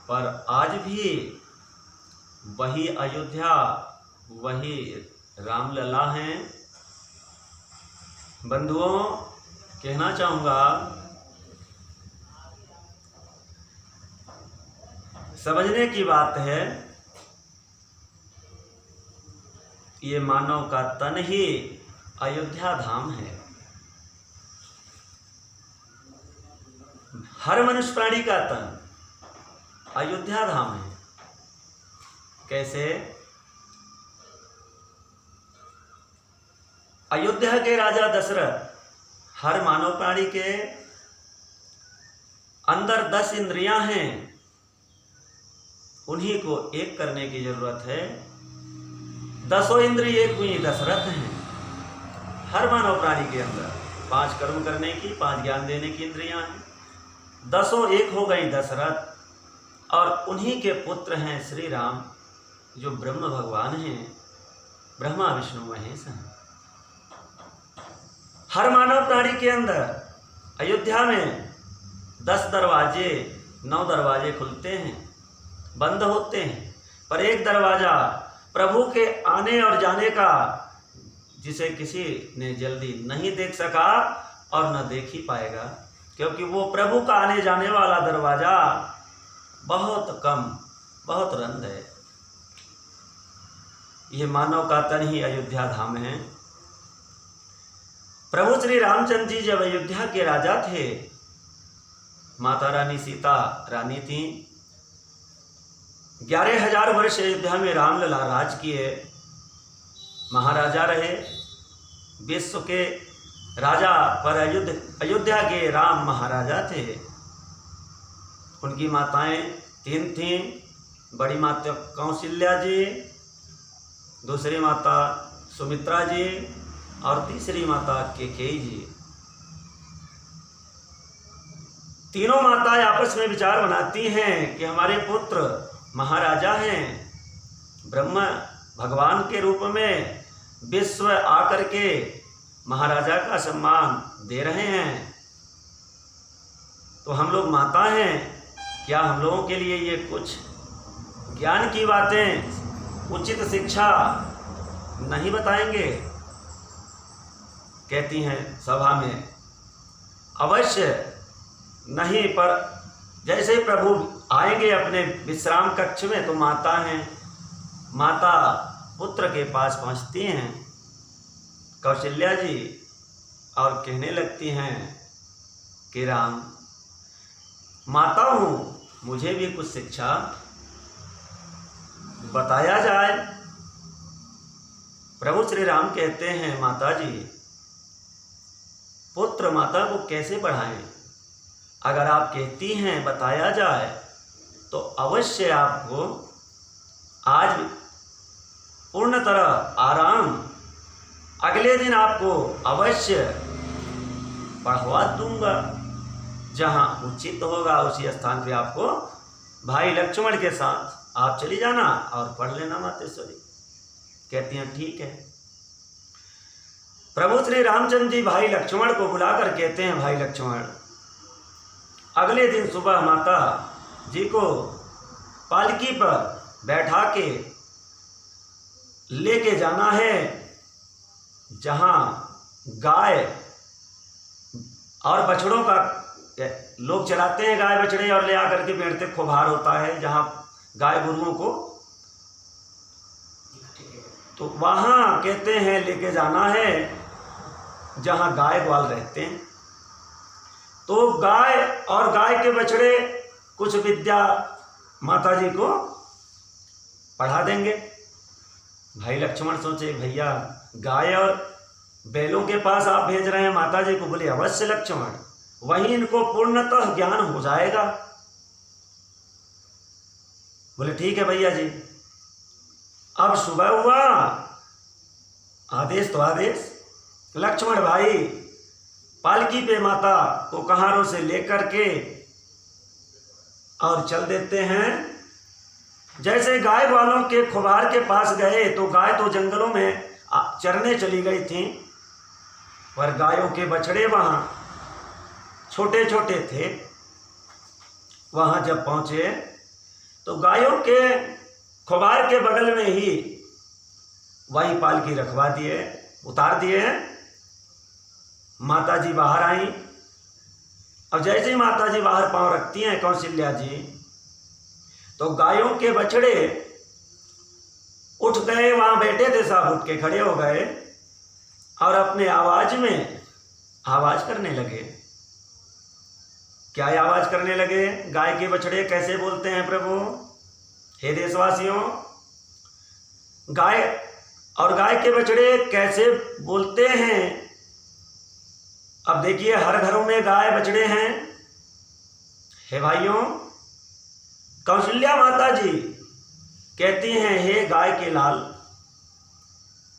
पर आज भी वही अयोध्या, वही रामलला हैं। बंधुओं, कहना चाहूँगा, समझने की बात है, ये मानव का तन ही अयोध्या धाम है। हर मनुष्य प्राणी का तन अयोध्या धाम है। कैसे? अयोध्या के राजा दशरथ, हर मानव प्राणी के अंदर 10 इंद्रियां हैं, उन्हीं को एक करने की जरूरत है। 10 इंद्रिय एक हुई दशरथ हैं। हर मानव प्राणी के अंदर 5 कर्म करने की, 5 ज्ञान देने की इंद्रियां हैं। 10 एक हो गई दशरथ, और उन्हीं के पुत्र हैं श्री राम, जो ब्रह्म भगवान हैं, ब्रह्मा विष्णु महेश हैं। हर मानव प्राणी के अंदर अयोध्या में 10 दरवाजे, 9 दरवाजे खुलते हैं, बंद होते हैं, पर एक दरवाजा प्रभु के आने और जाने का, जिसे किसी ने जल्दी नहीं देख सका और न देख ही पाएगा, क्योंकि वो प्रभु का आने जाने वाला दरवाजा बहुत कम, बहुत रंद है। ये मानव का तन ही अयोध्या धाम है। प्रभु श्री रामचंद्र जी जब अयोध्या के राजा थे, माता रानी सीता रानी थी। 11,000 वर्ष अयोध्या में रामलला राज किए, महाराजा रहे। विश्व के राजा पर अयोध्या के राम महाराजा थे। उनकी माताएं 3 थीं। बड़ी माता कौशल्या जी, दूसरी माता सुमित्रा जी और तीसरी माता कैकेयी जी। तीनों माताएं आपस में विचार बनाती हैं कि हमारे पुत्र महाराजा हैं, ब्रह्मा भगवान के रूप में विश्व आकर के महाराजा का सम्मान दे रहे हैं, तो हम लोग माता हैं, क्या हम लोगों के लिए ये कुछ ज्ञान की बातें, उचित शिक्षा नहीं बताएंगे? कहती हैं सभा में, अवश्य नहीं, पर जैसे प्रभु आएंगे अपने विश्राम कक्ष में तो माता हैं, माता पुत्र के पास पहुंचती हैं कौशल्या जी और कहने लगती हैं कि राम, माता हूँ, मुझे भी कुछ शिक्षा बताया जाए। प्रभु श्री राम कहते हैं, माता जी, पुत्र माता को कैसे बढ़ाएं? अगर आप कहती हैं बताया जाए तो अवश्य आपको आज पूर्ण तरह आराम, अगले दिन आपको अवश्य पढ़वा दूंगा। जहाँ उचित होगा उसी स्थान पे आपको भाई लक्ष्मण के साथ आप चली जाना और पढ़ लेना मातेश्वरी। कहती हैं ठीक है। प्रभु श्री रामचंद्र जी भाई लक्ष्मण को बुलाकर कहते हैं, भाई लक्ष्मण, अगले दिन सुबह माता जी को पालकी पर बैठा के लेके जाना है जहाँ गाय और बछड़ों का लोग चलाते हैं, गाय बछड़े, और ले आकर के बैठते खुबार होता है जहाँ गाय गुरुओं को, तो वहाँ कहते हैं लेके जाना है जहाँ गाय ग्वाल रहते हैं। तो गाय और गाय के बछड़े कुछ विद्या माता जी को पढ़ा देंगे। भाई लक्ष्मण सोचे, भैया गाय और बैलों के पास आप भेज रहे हैं माता जी को? बोले अवश्य लक्ष्मण, वहीं इनको पूर्णतः ज्ञान हो जाएगा। बोले ठीक है भैया जी। अब सुबह हुआ, आदेश तो आदेश, लक्ष्मण भाई पालकी पे माता को कहारों से लेकर के और चल देते हैं। जैसे गाय वालों के खुबार के पास गए तो गाय तो जंगलों में चरने चली गई थी, पर गायों के बछड़े वहाँ छोटे छोटे थे। वहाँ जब पहुँचे तो गायों के खुबार के बगल में ही वही पालकी रखवा दिए, उतार दिए। माता जी बाहर आई। अब जैसे ही माता जी बाहर पांव रखती हैं कौशल्या जी, तो गायों के बछड़े उठ गए, वहां बैठे थे सब उठ के खड़े हो गए और अपने आवाज में आवाज करने लगे। क्या आवाज करने लगे? गाय के बछड़े कैसे बोलते हैं प्रभु? हे देशवासियों, गाय और गाय के बछड़े कैसे बोलते हैं? अब देखिए, हर घरों में गाय बछड़े हैं। हे भाइयों, कौशल्या माता जी कहती हैं, हे गाय के लाल,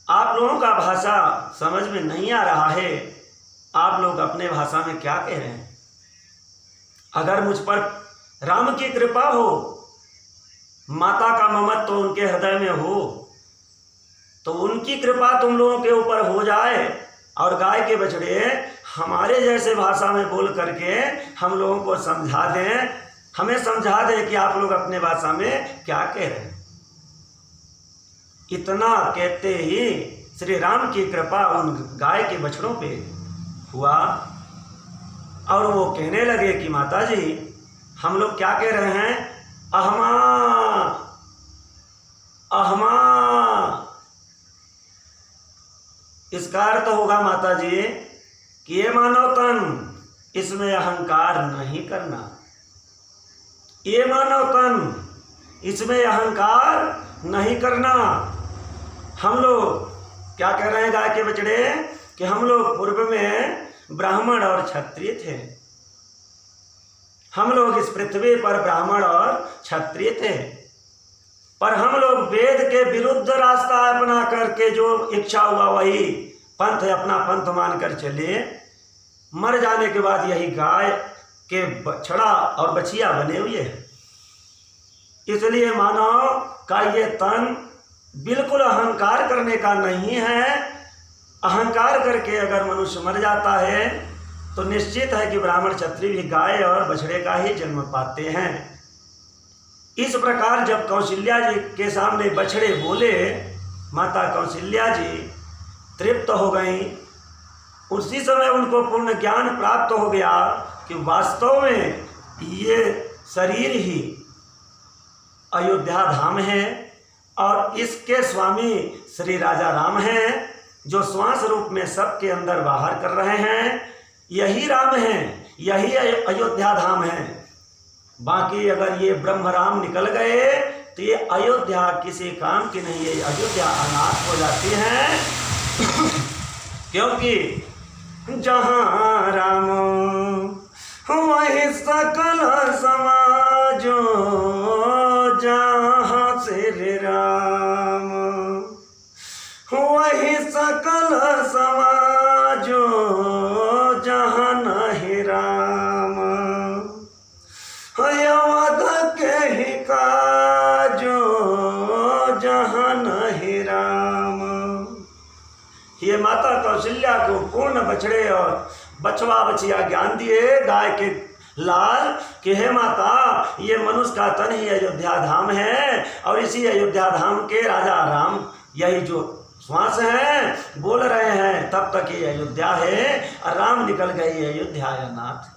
आप लोगों का भाषा समझ में नहीं आ रहा है। आप लोग अपने भाषा में क्या कह रहे हैं? अगर मुझ पर राम की कृपा हो, माता का ममत्व तो उनके हृदय में हो, तो उनकी कृपा तुम लोगों के ऊपर हो जाए और गाय के बछड़े हमारे जैसे भाषा में बोल करके हम लोगों को समझा दें, हमें समझा दें कि आप लोग अपने भाषा में क्या कह रहे हैं। इतना कहते ही श्री राम की कृपा उन गाय के बछड़ों पे हुआ और वो कहने लगे कि माता जी, हम लोग क्या कह रहे हैं? अहमा अहमा। इसका अर्थ होगा माता जी कि ये मानव तन, इसमें अहंकार नहीं करना। ये मानव तन, इसमें अहंकार नहीं करना। हम लोग क्या कह रहे हैं गाय के बछड़े कि हम लोग पूर्व में ब्राह्मण और क्षत्रिय थे। हम लोग इस पृथ्वी पर ब्राह्मण और क्षत्रिय थे, पर हम लोग वेद के विरुद्ध रास्ता अपना करके जो इच्छा हुआ वही पंथ अपना पंथ मानकर चले। मर जाने के बाद यही गाय के बछड़ा और बछिया बने हुए हैं। इसलिए मानव का ये तन बिल्कुल अहंकार करने का नहीं है। अहंकार करके अगर मनुष्य मर जाता है तो निश्चित है कि ब्राह्मण क्षत्रिय भी गाय और बछड़े का ही जन्म पाते हैं। इस प्रकार जब कौशल्या जी के सामने बछड़े बोले, माता कौशल्या जी तृप्त हो गई। उसी समय उनको पूर्ण ज्ञान प्राप्त हो गया कि वास्तव में ये शरीर ही अयोध्या धाम है और इसके स्वामी श्री राजा राम हैं, जो श्वास रूप में सबके अंदर बाहर कर रहे हैं। यही राम हैं, यही अयोध्या धाम है। बाकी अगर ये ब्रह्म राम निकल गए तो ये अयोध्या किसी काम की नहीं है, अयोध्या अनाथ हो जाती है। क्योंकि जहाँ राम वही सकल समाजो, जहाँ श्री राम वही सकल समाजो, जहाँ नहीं राम अवध के ही काजो, जहाँ नहीं राम। ये माता कौशल्या को पूर्ण बछड़े और बछवा बछिया ज्ञान दिए गाय के लाल कि हे माता, ये मनुष्य का तन ही अयोध्या धाम है और इसी अयोध्या धाम के राजा राम यही जो श्वास है बोल रहे हैं, तब तक ये अयोध्या है और राम निकल गए अयोध्या अनाथ।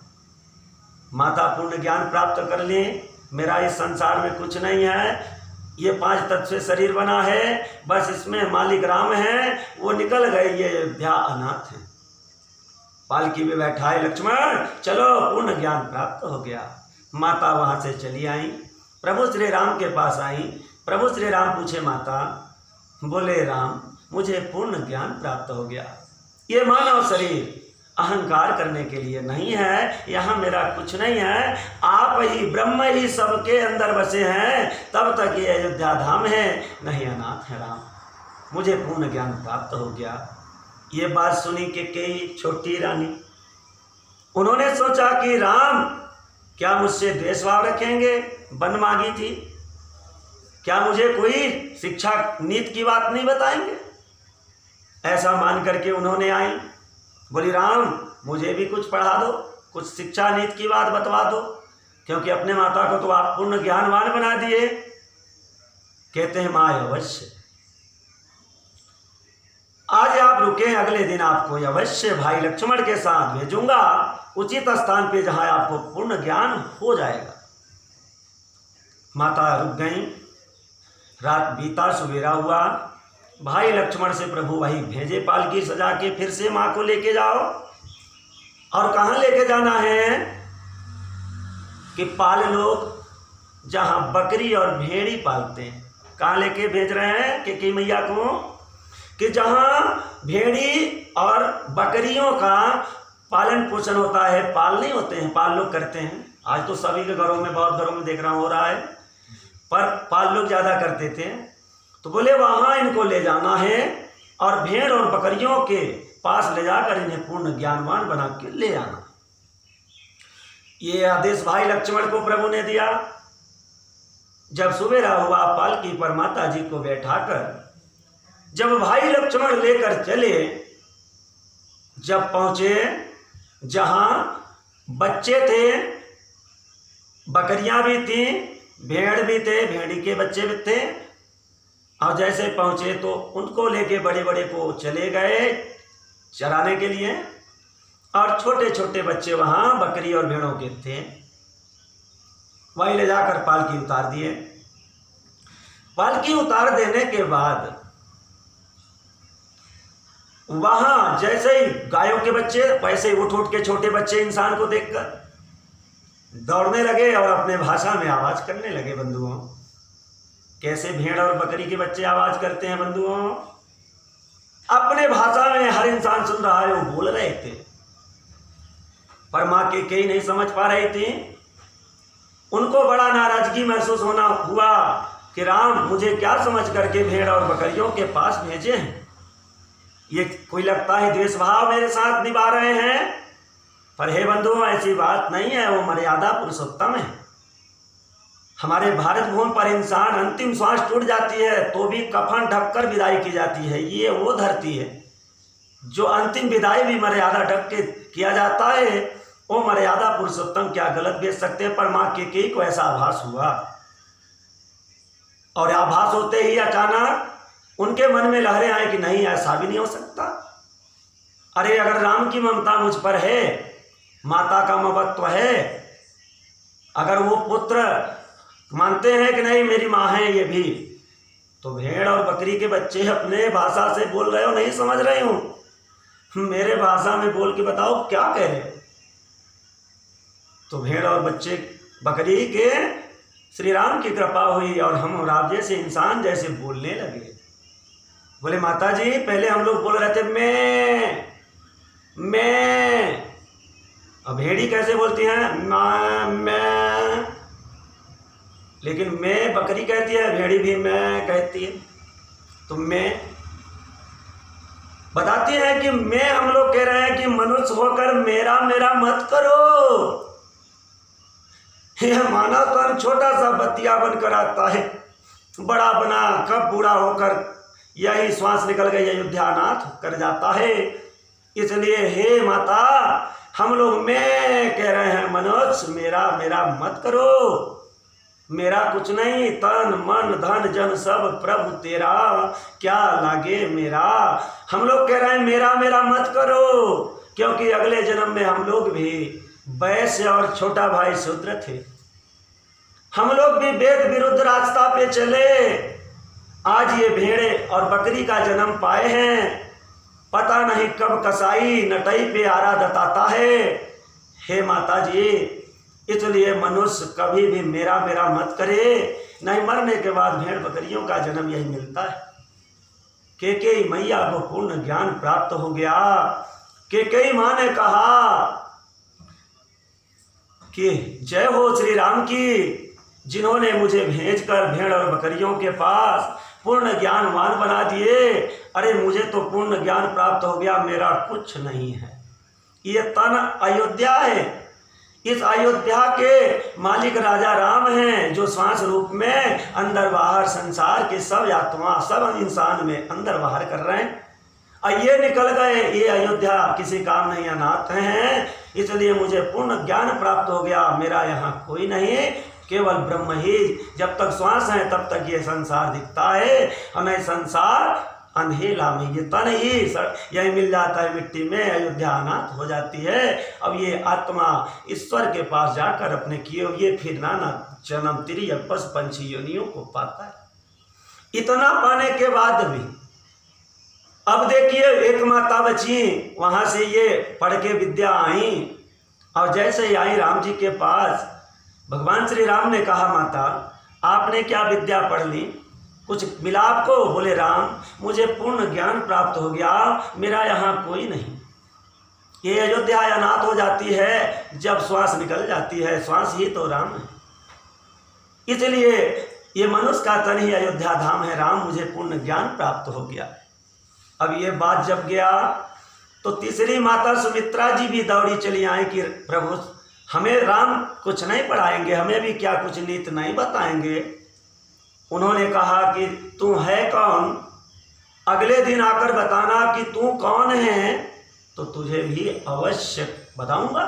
माता पूर्ण ज्ञान प्राप्त कर ली। मेरा इस संसार में कुछ नहीं है, ये 5 तत्व से शरीर बना है, बस इसमें मालिक राम है, वो निकल गए ये अयोध्या अनाथ है। पालकी में बैठाए लक्ष्मण, चलो पूर्ण ज्ञान प्राप्त हो गया। माता वहां से चली आई, प्रभु श्री राम के पास आई। प्रभु श्री राम पूछे माता, बोले राम मुझे पूर्ण ज्ञान प्राप्त हो गया। ये मानव शरीर अहंकार करने के लिए नहीं है, यहाँ मेरा कुछ नहीं है, आप ही ब्रह्म ही सबके अंदर बसे हैं, तब तक ये अयोध्या धाम है, नहीं अनाथ है राम। मुझे पूर्ण ज्ञान प्राप्त हो गया। ये बात सुनी कि कई छोटी रानी, उन्होंने सोचा कि राम क्या मुझसे द्वेषभाव रखेंगे? वन मांगी थी, क्या मुझे कोई शिक्षा नीति की बात नहीं बताएंगे? ऐसा मान करके उन्होंने आई, बोली राम मुझे भी कुछ पढ़ा दो, कुछ शिक्षा नीति की बात बतवा दो। क्योंकि अपने माता को तो आप पूर्ण ज्ञानवान बना दिए। कहते हैं माँ अवश्य आज आप रुके, अगले दिन आपको अवश्य भाई लक्ष्मण के साथ भेजूंगा उचित स्थान पे जहां आपको पूर्ण ज्ञान हो जाएगा। माता रुक गई। रात बीता, सवेरा हुआ। भाई लक्ष्मण से प्रभु वही भेजे पालकी सजा के, फिर से माँ को लेके जाओ। और कहाँ लेके जाना है कि पाल लोग जहां बकरी और भेड़ी पालते हैं, कहाँ लेके भेज रहे हैं कि मैया को, कि जहां भेड़ी और बकरियों का पालन पोषण होता है, पाल नहीं होते हैं, पाल लोग करते हैं। आज तो सभी के घरों में, बहुत घरों में देख रहा हो रहा है, पर पाल लोग ज़्यादा करते थे। तो बोले वहाँ इनको ले जाना है और भेड़ और बकरियों के पास ले जाकर इन्हें पूर्ण ज्ञानवान बना के ले आना। ये आदेश भाई लक्ष्मण को प्रभु ने दिया। जब सवेरा हुआ, पालकी पर माता जी को बैठाकर जब भाई लक्ष्मण लेकर चले, जब पहुंचे जहां बच्चे थे, बकरियां भी थी, भेड़ भी थे, भेड़ी के बच्चे भी थे, और जैसे पहुंचे तो उनको लेके बड़े बड़े को चले गए चराने के लिए, और छोटे छोटे बच्चे वहां बकरी और भेड़ों के थे, वहीं ले जाकर पालकी उतार दिए। पालकी उतार देने के बाद वहां जैसे ही गायों के बच्चे, वैसे ही उठ उठ के छोटे बच्चे इंसान को देखकर दौड़ने लगे और अपने भाषा में आवाज करने लगे। बंधुओं, कैसे भेड़ और बकरी के बच्चे आवाज करते हैं बंधुओं, अपने भाषा में हर इंसान सुन रहा है, वो बोल रहे थे, पर माँ के कई नहीं समझ पा रही थी। उनको बड़ा नाराजगी महसूस होना हुआ कि राम मुझे क्या समझ करके भेड़ और बकरियों के पास भेजे हैं, ये कोई लगता है द्वेष भाव मेरे साथ निभा रहे हैं। पर हे बंधुओं, ऐसी बात नहीं है, वो मर्यादा पुरुषोत्तम है। हमारे भारत भूमि पर इंसान अंतिम श्वास टूट जाती है तो भी कफन ढककर विदाई की जाती है। ये वो धरती है जो अंतिम विदाई भी मर्यादा ढक के किया जाता है। वो मर्यादा पुरुषोत्तम क्या गलत भेज सकते हैं, पर माँ केकई को ऐसा आभास हुआ, और आभास होते ही अचानक उनके मन में लहरें आए कि नहीं, ऐसा भी नहीं हो सकता। अरे अगर राम की ममता मुझ पर है, माता का ममत्व है, अगर वो पुत्र मानते हैं कि नहीं मेरी माँ है ये भी, तो भेड़ और बकरी के बच्चे अपने भाषा से बोल रहे हो, नहीं समझ रही हूं, मेरे भाषा में बोल के बताओ क्या कह रहे हो। तो भेड़ और बच्चे बकरी के श्री राम की कृपा हुई और हम राम जैसे इंसान जैसे बोलने लगे। बोले माता जी, पहले हम लोग बोल रहे थे मैं, अब भेड़ी कैसे बोलती है मैं, लेकिन मैं बकरी कहती है, भेड़ी भी मैं कहती है। तो मैं बताती है कि मैं, हम लोग कह रहे हैं कि मनुष्य होकर मेरा मेरा मत करो। यह मानव तन छोटा सा बतिया बनकर आता है, बड़ा बना कब बूढ़ा होकर यही श्वास निकल गई अयोध्यानाथ कर जाता है। इसलिए हे माता, हम लोग मैं कह रहे हैं, मनुष्य मेरा मेरा मत करो। मेरा कुछ नहीं, तन मन धन जन सब प्रभु तेरा, क्या लागे मेरा। हम लोग कह रहे हैं मेरा मेरा मत करो, क्योंकि अगले जन्म में हम लोग भी वैश्य और छोटा भाई शूद्र थे। हम लोग भी वेद विरुद्ध रास्ता पे चले, आज ये भेड़े और बकरी का जन्म पाए हैं। पता नहीं कब कसाई नटई पे आरा दताता है। हे माता जी, इसलिए मनुष्य कभी भी मेरा मेरा मत करे, नहीं मरने के बाद भेड़ बकरियों का जन्म यही मिलता है। केकई मैया को पूर्ण ज्ञान प्राप्त हो गया। केकई माँ ने कहा कि जय हो श्री राम की, जिन्होंने मुझे भेजकर भेड़ और बकरियों के पास पूर्ण ज्ञानवान बना दिए। अरे मुझे तो पूर्ण ज्ञान प्राप्त हो गया, मेरा कुछ नहीं है। ये तन अयोध्या है, इस अयोध्या के मालिक राजा राम हैं, जो श्वास रूप में अंदर बाहर संसार के सब आत्मा सब इंसान में अंदर बाहर कर रहे हैं। ये निकल गए, ये अयोध्या किसी काम नहीं, अनाथ हैं। इसलिए मुझे पूर्ण ज्ञान प्राप्त हो गया, मेरा यहाँ कोई नहीं, केवल ब्रह्म ही। जब तक श्वास है तब तक ये संसार दिखता है, और नहीं संसार अंधेला में, ये तन ही यही मिल जाता है मिट्टी में, अयोध्या अनाथ हो जाती है। अब ये आत्मा ईश्वर के पास जाकर अपने किए हुए फिर नाना जन्म तिरिय पशु पंछी योनियों को पाता है। इतना पाने के बाद भी अब देखिए एक माता बची, वहां से ये पढ़ के विद्या आई, और जैसे ही आई राम जी के पास, भगवान श्री राम ने कहा माता आपने क्या विद्या पढ़ ली, कुछ मिला आपको? बोले राम मुझे पूर्ण ज्ञान प्राप्त हो गया, मेरा यहाँ कोई नहीं। ये अयोध्या अनाथ हो जाती है जब श्वास निकल जाती है, श्वास ही तो राम है। इसलिए ये मनुष्य का तन ही अयोध्या धाम है। राम मुझे पूर्ण ज्ञान प्राप्त हो गया। अब ये बात जब गया तो तीसरी माता सुमित्रा जी भी दौड़ी चली आई कि प्रभु हमें राम कुछ नहीं पढ़ाएंगे, हमें भी क्या कुछ नीत नहीं बताएंगे। उन्होंने कहा कि तू है कौन, अगले दिन आकर बताना कि तू कौन है, तो तुझे भी अवश्य बताऊंगा,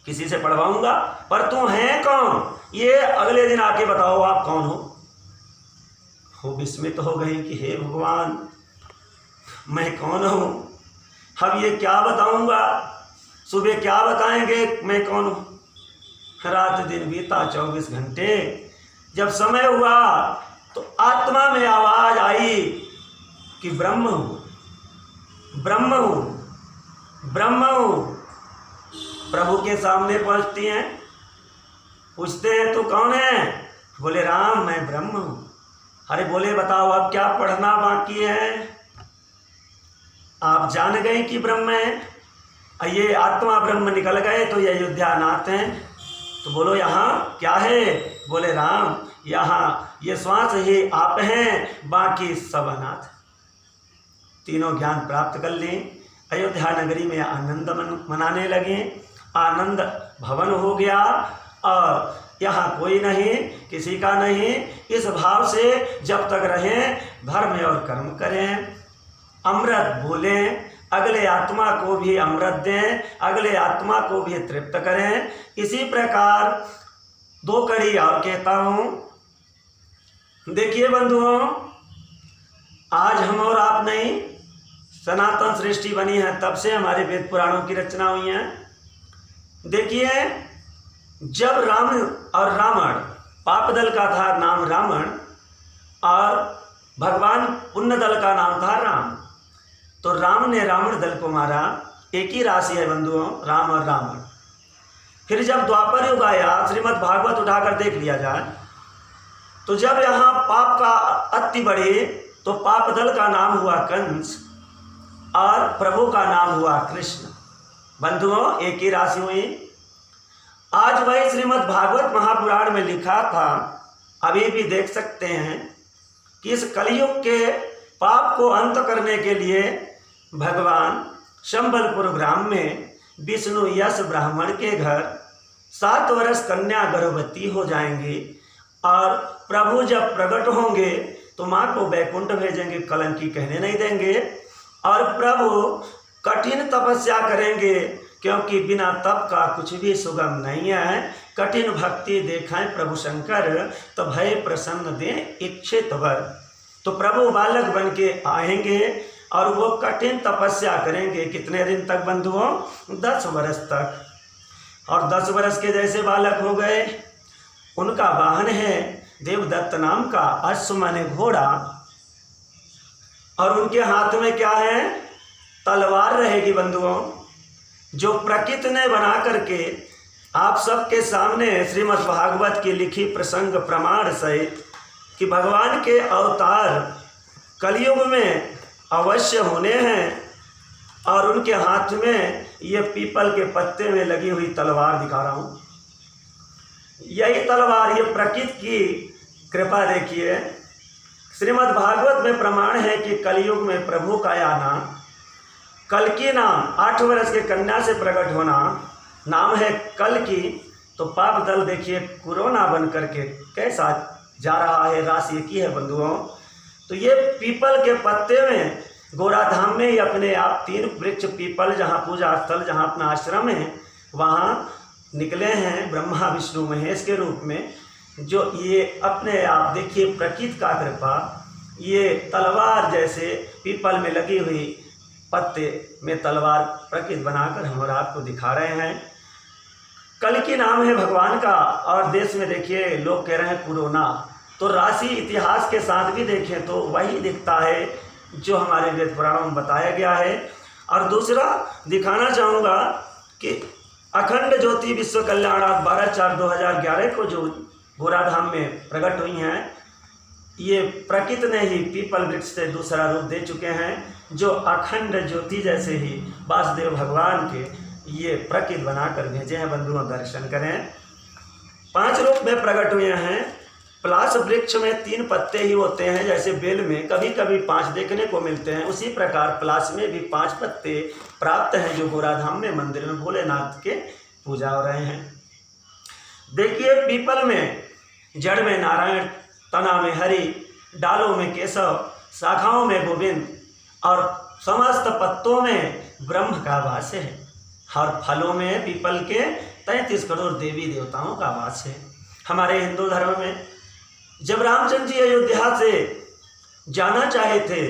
किसी से पढ़वाऊंगा, पर तू है कौन ये अगले दिन आके बताओ आप कौन हो। वो विस्मित हो गई कि हे भगवान मैं कौन हूँ, अब ये क्या बताऊंगा, सुबह क्या बताएंगे मैं कौन हूँ। रात दिन बीता 24 घंटे, जब समय हुआ तो आत्मा में आवाज आई कि ब्रह्म हूँ, ब्रह्म हूँ, ब्रह्म हूँ। प्रभु के सामने पहुँचती हैं, पूछते हैं तू कौन है? बोले राम मैं ब्रह्म हूँ। अरे बोले बताओ अब क्या पढ़ना बाकी है? आप जान गए कि ब्रह्म है, ये आत्मा ब्रह्म निकल गए तो ये अयोध्या अनाथ हैं। तो बोलो यहाँ क्या है? बोले राम यहाँ ये श्वास ही आप हैं, बाकी सब अनाथ। तीनों ज्ञान प्राप्त कर लें, अयोध्या नगरी में आनंद मनाने लगे, आनंद भवन हो गया, और यहाँ कोई नहीं, किसी का नहीं। इस भाव से जब तक रहें धर्म और कर्म करें, अमृत बोलें, अगले आत्मा को भी अमृत दें, अगले आत्मा को भी तृप्त करें। इसी प्रकार दो कड़ी और कहता हूँ। देखिए बंधुओं, आज हम और आप नहीं, सनातन सृष्टि बनी है तब से हमारे वेद पुराणों की रचना हुई है। देखिए जब राम और रावण, पाप दल का था नाम रावण और भगवान पुण्य दल का नाम था राम, तो राम ने रावण दल को मारा। एक ही राशि है बंधुओं, राम और रावण। फिर जब द्वापर युग आया, श्रीमद् भागवत उठाकर देख लिया जाए, तो जब यहाँ पाप का अति बढ़े तो पाप दल का नाम हुआ कंस और प्रभु का नाम हुआ कृष्ण। बंधुओं एक ही राशि हुई। आज वही श्रीमद् भागवत महापुराण में लिखा था, अभी भी देख सकते हैं कि इस कलयुग के पाप को अंत करने के लिए भगवान शंबलपुर ग्राम में विष्णु यश ब्राह्मण के घर 7 वर्ष कन्या गर्भवती हो जाएंगी, और प्रभु जब प्रकट होंगे तो माँ को बैकुंठ भेजेंगे, कलंकी कहने नहीं देंगे, और प्रभु कठिन तपस्या करेंगे, क्योंकि बिना तप का कुछ भी सुगम नहीं है। कठिन भक्ति देखाएं प्रभु शंकर, तो भय प्रसन्न दें इच्छित वर। तो प्रभु बालक बन के आएंगे और वो कठिन तपस्या करेंगे। कितने दिन तक बंधुओं? 10 वर्ष तक। और 10 वर्ष के जैसे बालक हो गए, उनका वाहन है देवदत्त नाम का अश्व माने घोड़ा, और उनके हाथ में क्या है? तलवार रहेगी बंधुओं, जो प्रकृति ने बना करके आप सबके सामने श्रीमद् भागवत की लिखी प्रसंग प्रमाण सहित कि भगवान के अवतार कलयुग में अवश्य होने हैं, और उनके हाथ में ये पीपल के पत्ते में लगी हुई तलवार दिखा रहा हूँ। यही तलवार, ये प्रकृति की कृपा देखिए। श्रीमद् भागवत में प्रमाण है कि कलयुग में प्रभु का आना, कल की नाम 8 वर्ष के कन्या से प्रकट होना, नाम है कल की। तो पाप दल देखिए कोरोना बन करके कैसा जा रहा है, राशि की है बंधुओं। तो ये पीपल के पत्ते में गोराधाम में ही अपने आप 3 वृक्ष पीपल, जहाँ पूजा स्थल, जहाँ अपना आश्रम है, वहाँ निकले हैं ब्रह्मा विष्णु महेश के रूप में, जो ये अपने आप देखिए प्रकृति का कृपा, ये तलवार जैसे पीपल में लगी हुई पत्ते में तलवार प्रकृति बनाकर हम और आपको दिखा रहे हैं। कल की नाम है भगवान का, और देश में देखिए लोग कह रहे हैं कोरोना, तो राशि इतिहास के साथ भी देखें तो वही दिखता है जो हमारे वेद पुराणों में बताया गया है। और दूसरा दिखाना चाहूँगा कि अखंड ज्योति विश्व कल्याणार्थ 12/4/2011 को जो गोराधाम में प्रकट हुई हैं, ये प्रकृति ने ही पीपल वृक्ष से दूसरा रूप दे चुके हैं, जो अखंड ज्योति जैसे ही वासुदेव भगवान के ये प्रकृति बनाकर भेजे हैं। बंधुओं दर्शन करें, 5 रूप में प्रकट हुए हैं। पलाश वृक्ष में 3 पत्ते ही होते हैं, जैसे बेल में कभी कभी 5 देखने को मिलते हैं, उसी प्रकार पलाश में भी 5 पत्ते प्राप्त हैं, जो गोराधाम में मंदिर में भोलेनाथ के पूजा हो रहे हैं। देखिए पीपल में जड़ में नारायण, तना में हरि, डालों में केशव, शाखाओं में गोविंद और समस्त पत्तों में ब्रह्म का वास है। हर फलों में पीपल के 33 करोड़ देवी देवताओं का वास है। हमारे हिंदू धर्म में जब रामचंद्र जी अयोध्या से जाना चाहे थे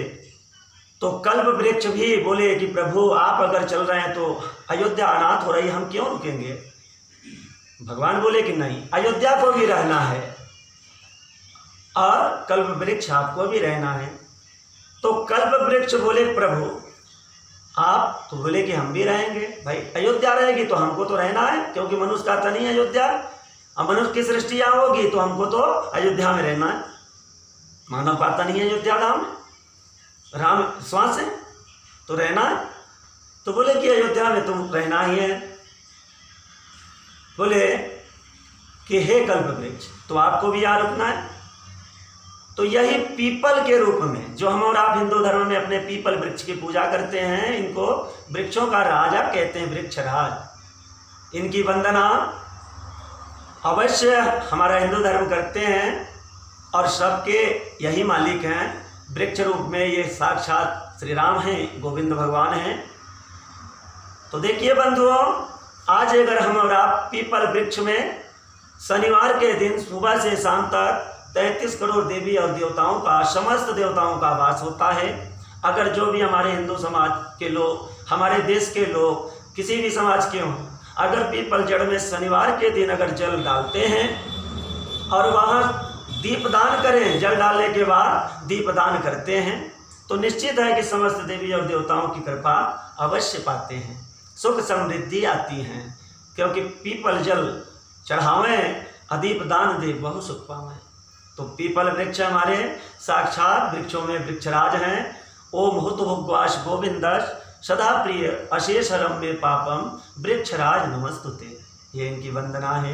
तो कल्प वृक्ष भी बोले कि प्रभु आप अगर चल रहे हैं तो अयोध्या अनाथ हो रही, हम क्यों रुकेंगे। भगवान बोले कि नहीं, अयोध्या को भी रहना है और कल्प वृक्ष आपको भी रहना है। तो कल्प वृक्ष बोले प्रभु आप, तो बोले कि हम भी रहेंगे। भाई अयोध्या रहेगी तो हमको तो रहना है, क्योंकि मनुष्य का तन ही अयोध्या, अब मनुष्य की सृष्टि यहाँ होगी तो हमको तो अयोध्या में रहना है। मानव का तन ही अयोध्या धाम, राम श्वास है तो रहना है। तो बोले कि अयोध्या में तुम रहना ही है। बोले कि हे कल्प वृक्ष, तो आपको भी यहाँ रुकना है। तो यही पीपल के रूप में, जो हम और आप हिंदू धर्म में अपने पीपल वृक्ष की पूजा करते हैं, इनको वृक्षों का राजा कहते हैं, वृक्षराज। इनकी वंदना अवश्य हमारा हिंदू धर्म करते हैं और सबके यही मालिक हैं। वृक्ष रूप में ये साक्षात श्री राम हैं, गोविंद भगवान हैं। तो देखिए बंधुओं, आज अगर हम और आप पीपल वृक्ष में शनिवार के दिन सुबह से शाम तक 33 करोड़ देवी और देवताओं का, समस्त देवताओं का वास होता है। अगर जो भी हमारे हिंदू समाज के लोग, हमारे देश के लोग, किसी भी समाज के हों, अगर पीपल जड़ में शनिवार के दिन अगर जल डालते हैं और वहाँ दीपदान करें, जल डालने के बाद दीपदान करते हैं, तो निश्चित है कि समस्त देवी और देवताओं की कृपा अवश्य पाते हैं, सुख समृद्धि आती हैं। क्योंकि पीपल जल चढ़ावें अदीपदान दे बहु सुख पावें। तो पीपल वृक्ष हमारे साक्षात वृक्षों में वृक्षराज हैं। ओम हुतभुग्वाश गोविंदश सदा प्रिय अशेष रम्य पापम वृक्षराज नमस्तुते, ये इनकी वंदना है।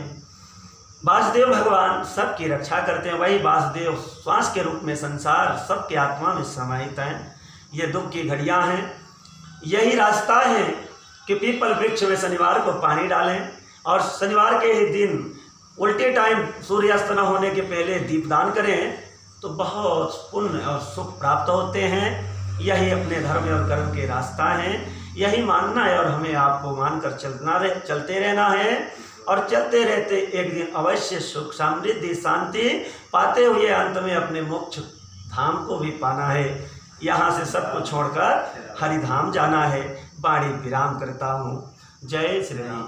वासुदेव भगवान सबकी रक्षा करते हैं, वही वासुदेव श्वास के रूप में संसार सबके आत्मा में समाहित हैं। ये दुख की घड़ियाँ हैं, यही रास्ता है कि पीपल वृक्ष में शनिवार को पानी डालें और शनिवार के ही दिन उल्टे टाइम सूर्यास्त न होने के पहले दीपदान करें, तो बहुत पुण्य और सुख प्राप्त होते हैं। यही अपने धर्म और कर्म के रास्ता हैं, यही मानना है और हमें आपको मानकर चलते रहना है। और चलते रहते एक दिन अवश्य सुख समृद्धि शांति पाते हुए अंत में अपने मोक्ष धाम को भी पाना है। यहाँ से सब कुछ छोड़कर हरिधाम जाना है। वाणी विराम करता हूँ। जय श्री राम।